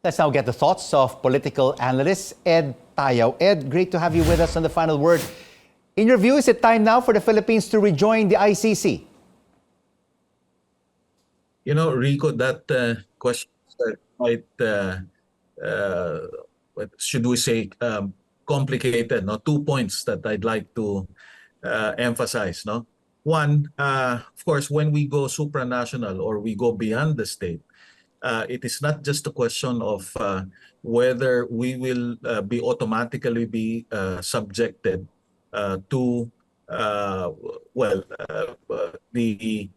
Let's now get the thoughts of political analyst Ed Tayao. Ed, great to have you with us on The Final Word. In your view, is it time now for the Philippines to rejoin the ICC? You know, Rico, that question is quite, what should we say, complicated. No, 2 points that I'd like to emphasize. No, one, of course, when we go supranational or we go beyond the state, it is not just a question of whether we will be automatically be subjected to the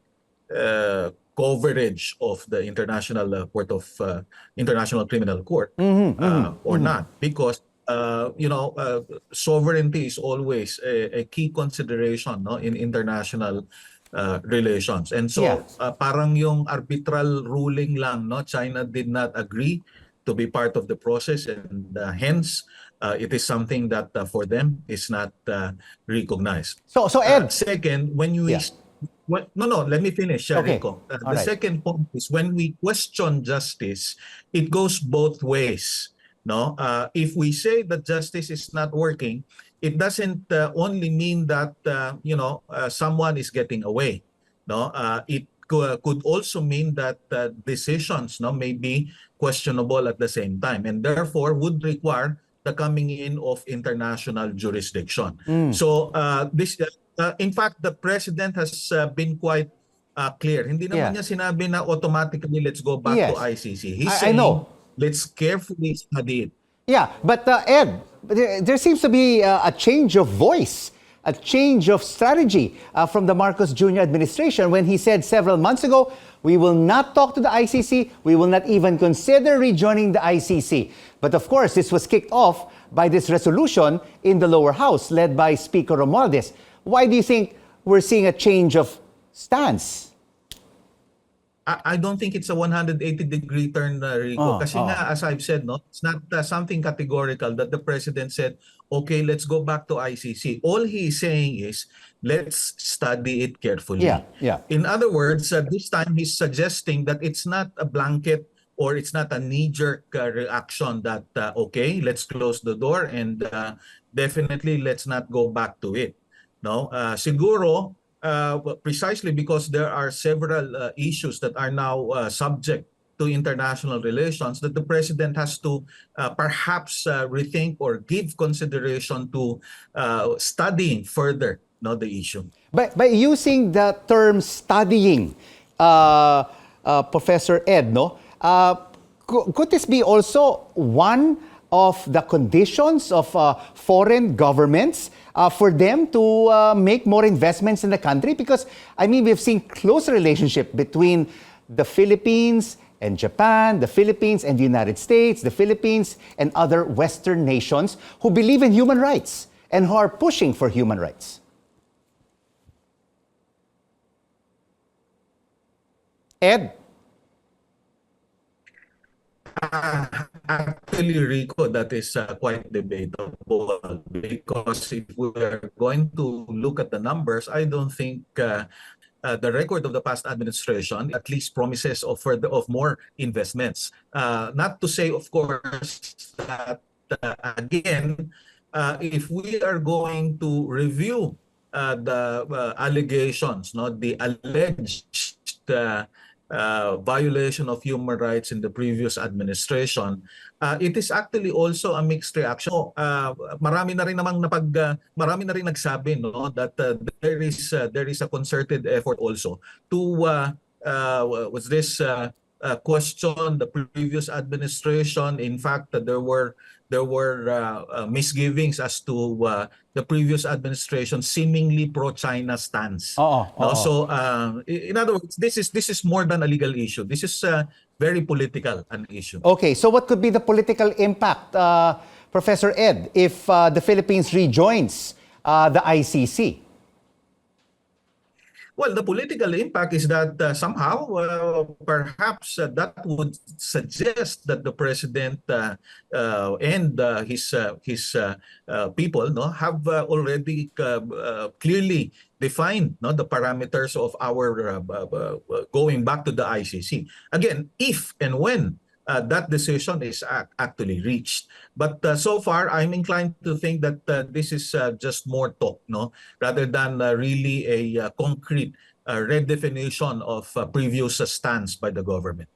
coverage of the International Criminal Court or not, because sovereignty is always a key consideration, no, in international relations. And so parang yung arbitral ruling lang, no, China did not agree to be part of the process, and hence it is something that for them is not recognized. So Ed, second, when you let me finish, Rico. The second point is when we question justice, it goes both ways. No, if we say that justice is not working, it doesn't only mean that someone is getting away. No, it could also mean that decisions, no, may be questionable at the same time, and therefore would require the coming in of international jurisdiction. So this. In fact, the president has been quite clear. Hindi naman niya sinabi na automatically let's go back to ICC. He's saying, let's carefully study it. Yeah, but Ed, there seems to be a change of voice, a change of strategy from the Marcos Jr. administration when he said several months ago, we will not talk to the ICC, we will not even consider rejoining the ICC. But of course, this was kicked off by this resolution in the lower house led by Speaker Romualdez. Why do you think we're seeing a change of stance? I don't think it's a 180-degree turn, Rico. Kasi nga, as I've said, no, it's not something categorical that the president said, okay, let's go back to ICC. All he is saying is, let's study it carefully. In other words, this time he's suggesting that it's not a blanket or it's not a knee-jerk reaction that, okay, let's close the door and definitely let's not go back to it. No, siguro precisely because there are several issues that are now subject to international relations, that the president has to perhaps rethink or give consideration to studying further, the issue. By using the term studying, Professor Ed, could this be also one of the conditions of foreign governments for them to make more investments in the country? Because, I mean, we've seen close relationship between the Philippines and Japan, the Philippines and the United States, the Philippines and other Western nations who believe in human rights and who are pushing for human rights. Ed? Actually, Rico, that is quite debatable, because if we are going to look at the numbers, I don't think the record of the past administration at least promises of more investments. Not to say, of course, that again, if we are going to review the allegations, the alleged violation of human rights in the previous administration, it is actually also a mixed reaction. Marami na rin nagsabi, that there is a concerted effort also to question the previous administration. In fact, there were misgivings as to the previous administration seemingly pro-China stance. So, in other words, this is more than a legal issue. This is very political an issue. Okay, so what could be the political impact, Professor Ed, if the Philippines rejoins the ICC? Well, the political impact is that somehow, perhaps that would suggest that the president and his people, have already clearly defined, the parameters of our going back to the ICC. Again, if and when that decision is actually reached. But so far, I'm inclined to think that this is just more talk, no, rather than really a concrete redefinition of previous stance by the government.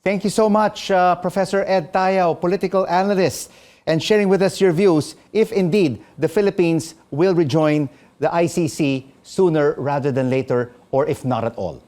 Thank you so much, Professor Ed Tayao, political analyst, and sharing with us your views if indeed the Philippines will rejoin the ICC sooner rather than later, or if not at all.